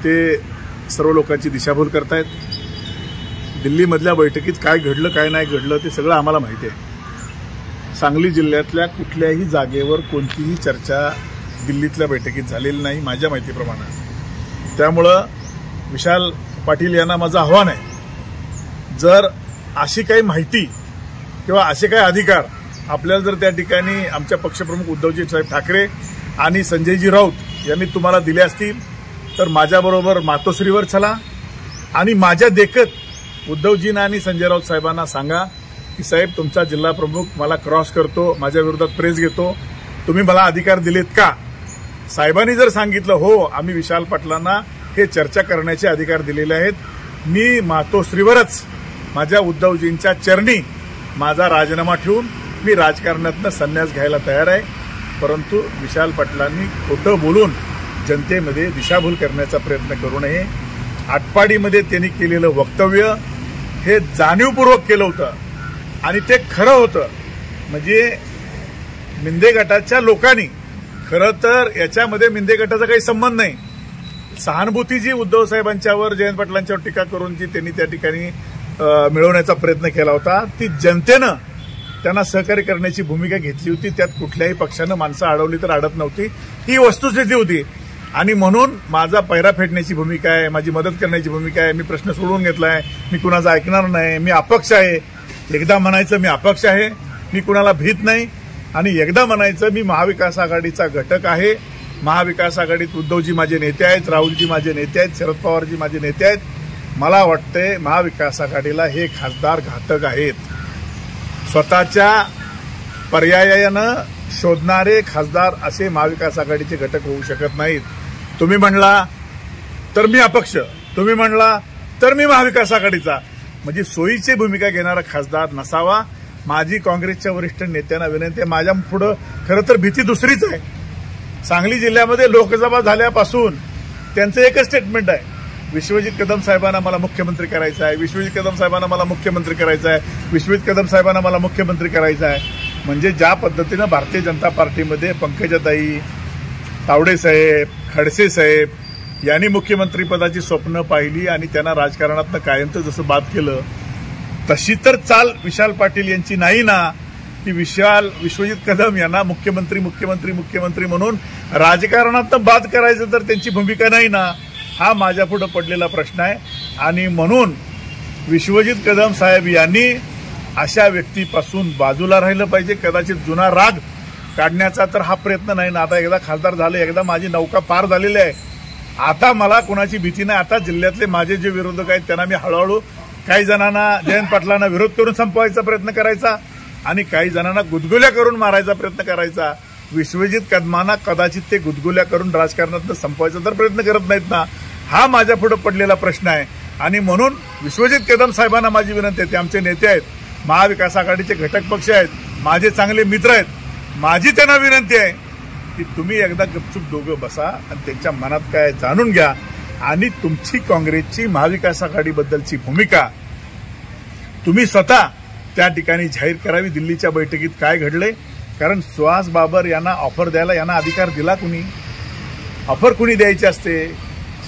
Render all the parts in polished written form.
ते सर्व लोकांची दिशाभूल करतायत। दिल्लीमधल्या बैठकीत काय घडलं काय नाही घडलं ते सगळं आम्हाला माहिती आहे। सांगली जिल्ह्यातल्या कुठल्याही जागेवर कोणतीही चर्चा दिल्लीतल्या बैठकीत झालेली नाही माझ्या माहितीप्रमाणे। त्यामुळं विशाल पाटील यांना माझं आव्हान आहे, जर अशी काही माहिती किंवा असे काही अधिकार आपल्याला जर त्या ठिकाणी आमच्या पक्षप्रमुख उद्धवजी साहेब ठाकरे आणि संजयजी राऊत यांनी तुम्हाला दिले असतील तर माझ्याबरोबर मातोश्रीवर चला आणि माझ्या देखत उद्धवजींना आणि संजय राऊत साहेबांना सांगा की साहेब तुमचा जिल्हा प्रमुख मला क्रॉस करतो, माझ्या विरोधात प्रेस घेतो, तुम्ही मला अधिकार दिलेत का? साहेबांनी जर सांगितलं हो आम्ही विशाल पाटलांना हे चर्चा करण्याचे अधिकार दिलेले आहेत, मी मातोश्रीवरच माझ्या उद्धवजींच्या चरणी माझा राजीनामा ठेवून मी राजकारणातनं संन्यास घ्यायला तयार आहे। परंतु विशाल पाटलांनी खोटं बोलून जनतेमध्ये दिशाभूल करण्याचा प्रयत्न करू नये। आटपाडीमध्ये त्यांनी केलेलं वक्तव्य हे जाणीवपूर्वक केलं होतं आणि ते खरं होतं। म्हणजे मिंदे गटाच्या लोकांनी, खरं तर याच्यामध्ये मिंदे गटाचा काही संबंध नाही, सहानुभूती जी उद्धव साहेबांच्यावर जयंत पाटलांच्यावर टीका करून जी त्यांनी त्या ठिकाणी मिळवण्याचा प्रयत्न केला होता ती जनतेनं त्यांना सहकार्य करण्याची भूमिका घेतली होती। त्यात कुठल्याही पक्षानं माणसं अडवली तर अडत नव्हती, ही वस्तुस्थिती होती। आणि म्हणून माझा पैरा फेडण्याची भूमिका आहे, माझी मदत करण्याची भूमिका आहे, मी प्रश्न सोडवून घेतलाय, मी कुणाचा ऐकणार नाही, मी अपक्ष आहे। एकदा म्हणायचं मी अपक्ष आहे, मी कुणाला भीत नाही, आणि एकदा म्हणायचं मी महाविकास आघाडीचा घटक आहे। महाविकास आघाडीत उद्धवजी माझे नेते आहेत, राहुलजी माझे नेते आहेत, शरद पवारजी माझे नेते आहेत। मला वाटते महाविकास आघाडीला हे खासदार घातक आहेत। स्वतःच्या पर्यायानं शोधणारे खासदार असे महाविकास आघाडीचे घटक होऊ शकत नाहीत। तुम्ही म्हणला तर मी अपक्ष, तुम्ही म्हणला तर मी महाविकास आघाडीचा, म्हणजे सोयीची भूमिका घेणारा खासदार नसावा। माझी काँग्रेसच्या वरिष्ठ नेत्यांना विनंती आहे, माझ्या पुढे खरं तर भीती दुसरीच आहे। सांगली जिल्ह्यामध्ये लोकसभा झाल्यापासून त्यांचं एकच स्टेटमेंट आहे, विश्वजित कदम साहेबांना मला मुख्यमंत्री करायचं आहे, विश्वजित कदम साहेबांना मला मुख्यमंत्री करायचं आहे, विश्वजित कदम साहेबांना मला मुख्यमंत्री करायचं आहे। म्हणजे ज्या पद्धतीनं भारतीय जनता पार्टीमध्ये पंकजाताई, तावडे साहेब, खडसे साहेब यांनी मुख्यमंत्रीपदाची स्वप्न पाहिली आणि त्यांना राजकारणातनं कायमचं जसं बाद केलं, तशी तर चाल विशाल पाटील यांची नाही ना की विश्वजित कदम यांना मुख्यमंत्री मुख्यमंत्री मुख्यमंत्री म्हणून राजकारणातनं बाद करायचं तर त्यांची भूमिका नाही ना, हा माझ्या पुढे पडलेला प्रश्न आहे। आणि म्हणून विश्वजित कदम साहेब यांनी अशा व्यक्तीपासून बाजूला राहिलं पाहिजे। कदाचित जुना राग काढण्याचा तर हा प्रयत्न नाही ना, आता एकदा खासदार झाले, एकदा माझी नौका पार झालेली आहे, आता मला कोणाची भीती नाही। आता जिल्ह्यातले माझे जे विरोधक आहेत त्यांना मी हळूहळू काही जणांना जयंत पाटलांना विरोध करून संपवायचा प्रयत्न करायचा आणि काही जणांना गुदगुल्या करून मारायचा प्रयत्न करायचा। विश्वजित कदमांना कदाचित ते गुदगुल्या करून राजकारणात संपवायचा तर प्रयत्न करत नाहीत ना, हा माझ्या पुढे पडलेला प्रश्न आहे। आणि म्हणून विश्वजित कदम साहेबांना माझी विनंती आहे, ते आमचे नेते आहेत, महाविकास आघाडीचे घटक पक्ष आहेत, माझे चांगले मित्र आहेत, माझी त्यांना विनंती आहे की तुम्ही एकदा गपचूप दोघं बसा आणि त्यांच्या मनात काय जाणून घ्या आणि तुमची काँग्रेसची महाविकास आघाडीबद्दलची भूमिका तुम्ही स्वतः त्या ठिकाणी जाहीर करावी। दिल्लीच्या बैठकीत काय घडले, कारण सुहास बाबर यांना ऑफर द्यायला यांना अधिकार दिला कुणी? ऑफर कुणी द्यायची असते?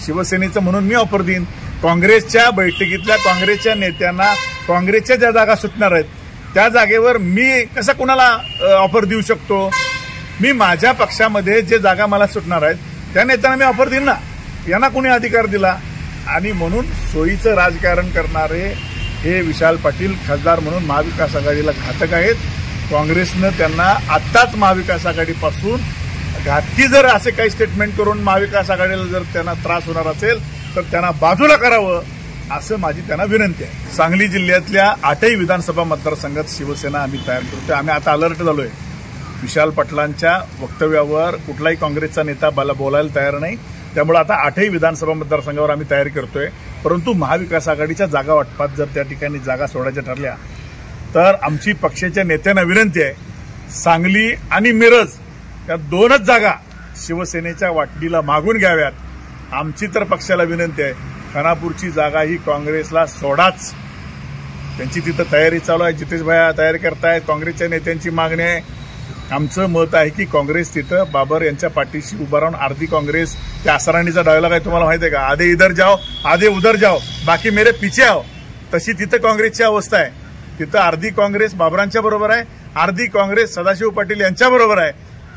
शिवसेनेचं म्हणून मी ऑफर देईन। काँग्रेसच्या बैठकीतल्या काँग्रेसच्या नेत्यांना काँग्रेसच्या ज्या जागा सुटणार आहेत त्या जागेवर मी कसं कुणाला ऑफर देऊ शकतो? मी माझ्या पक्षामध्ये जे जागा मला सुटणार आहेत त्या नेत्यांना मी ऑफर देईन ना, यांना कुणी अधिकार दिला? आणि म्हणून सोयीचं राजकारण करणारे हे विशाल पाटील खासदार म्हणून महाविकास आघाडीला घातक आहेत। काँग्रेसनं त्यांना आत्ताच महाविकास आघाडीपासून घातकी जर असे काही स्टेटमेंट करून महाविकास आघाडीला जर त्यांना त्रास होणार असेल तर त्यांना बाजूला करावं असं माझी त्यांना विनंती आहे। सांगली जिल्ह्यातल्या 8ही विधानसभा मतदारसंघात शिवसेना आम्ही तयार करतोय। आम्ही आता अलर्ट झालोय, विशाल पाटलांच्या वक्तव्यावर कुठलाही काँग्रेसचा नेता बोलायला तयार नाही, त्यामुळे आता 8ही विधानसभा मतदारसंघावर आम्ही तयारी करतोय। परंतु महाविकास आघाडीच्या जागा वाटपात जर त्या ठिकाणी जागा सोडायच्या ठरल्या तर आमची पक्षाच्या नेत्यांना विनंती आहे, सांगली आणि मिरज या 2च जागा शिवसेनेच्या वाटणीला मागून घ्याव्यात। आमची तर पक्षाला विनंती आहे, खानापूरची जागा ही काँग्रेसला सोडाच। त्यांची तिथं तयारी चालू आहे, जितेश भाई तयारी करतायत, काँग्रेसच्या नेत्यांची मागणी आहे आमचं मत आहे की काँग्रेस तिथं बाबर यांच्या पाठीशी उभा राहून अर्धी काँग्रेस त्या आसराणीचा डायलॉग आहे तुम्हाला माहिती आहे का, आधे इधर जाओ आधे उधर जाओ बाकी मेरे पीछे आओ, तशी तिथं काँग्रेसची अवस्था आहे. तिथं अर्धी काँग्रेस बाबरांच्या बरोबर आहे, अर्धी काँग्रेस सदाशिव पाटील यांच्या बरोबर आहे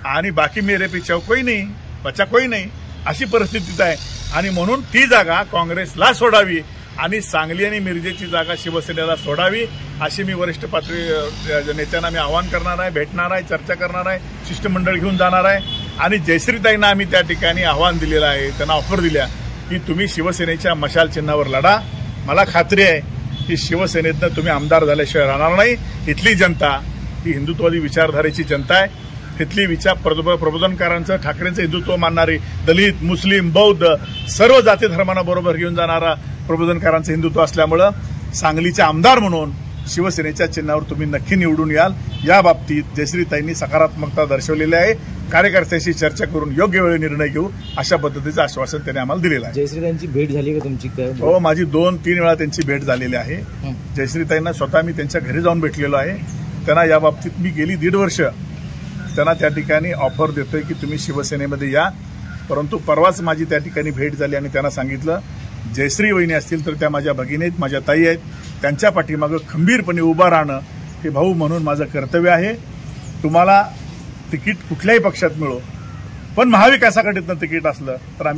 आणि बाकी मेरे पीछे आओ कोई नाही, बचा कोई नाही, अशी परिस्थिती तिथं आहे. आणि म्हणून ती जागा काँग्रेसला सोडावी आणि सांगली आणि मिरजेची जागा शिवसेनेला सोडावी अशी मी वरिष्ठ पातळी नेत्यांना मी आवाहन करणार आहे, भेटणार आहे, चर्चा करणार आहे, शिष्टमंडळ घेऊन जाणार आहे. आणि जयश्रीताईंना आम्ही त्या ठिकाणी आव्हान दिलेलं आहे, त्यांना ऑफर दिल्या की तुम्ही शिवसेनेच्या मशाल चिन्हावर लढा. मला खात्री आहे की शिवसेनेतनं तुम्ही आमदार झाल्याशिवाय राहणार नाही. इथली जनता ही हिंदुत्ववादी विचारधारेची जनता आहे. तिथली प्रबोधनकारांचं ठाकरेंचं हिंदुत्व मानणारी दलित, मुस्लिम, बौद्ध सर्व जाती धर्मांना बरोबर घेऊन जाणारा प्रबोधनकारांचं हिंदुत्व असल्यामुळं सांगलीचे आमदार म्हणून शिवसेनेच्या चिन्हावर तुम्ही नक्की निवडून याल. या बाबतीत जयश्रीताईंनी सकारात्मकता दर्शवलेली आहे. कार्यकर्त्यांशी चर्चा करून योग्य वेळी निर्णय घेऊ अशा पद्धतीचं आश्वासन त्यांनी आम्हाला दिलेलं आहे. जयश्रीताईंची भेट झाली का तुमची? हो, माझी 2-3 वेळा त्यांची भेट झालेली आहे. जयश्रीताईंना स्वतः मी त्यांच्या घरी जाऊन भेटलेलो आहे. त्यांना या बाबतीत मी गेली 1.5 वर्ष त्यांना त्या ठिकाणी ऑफर देतोय की तुम्ही शिवसेनेमध्ये या. परंतु परवाच माझी त्या ठिकाणी भेट झाली आणि त्यांना सांगितलं जयश्री वहिनी असतील तर त्या माझ्या भगिनी आहेत, माझ्या ताई आहेत, त्यांच्या पाठीमागं खंबीरपणे उभं राहणं हे भाऊ म्हणून माझं कर्तव्य आहे. तुम्हाला तिकीट कुठल्याही पक्षात मिळो पण महाविकास आघाडीतनं तिकीट असलं तर आम्ही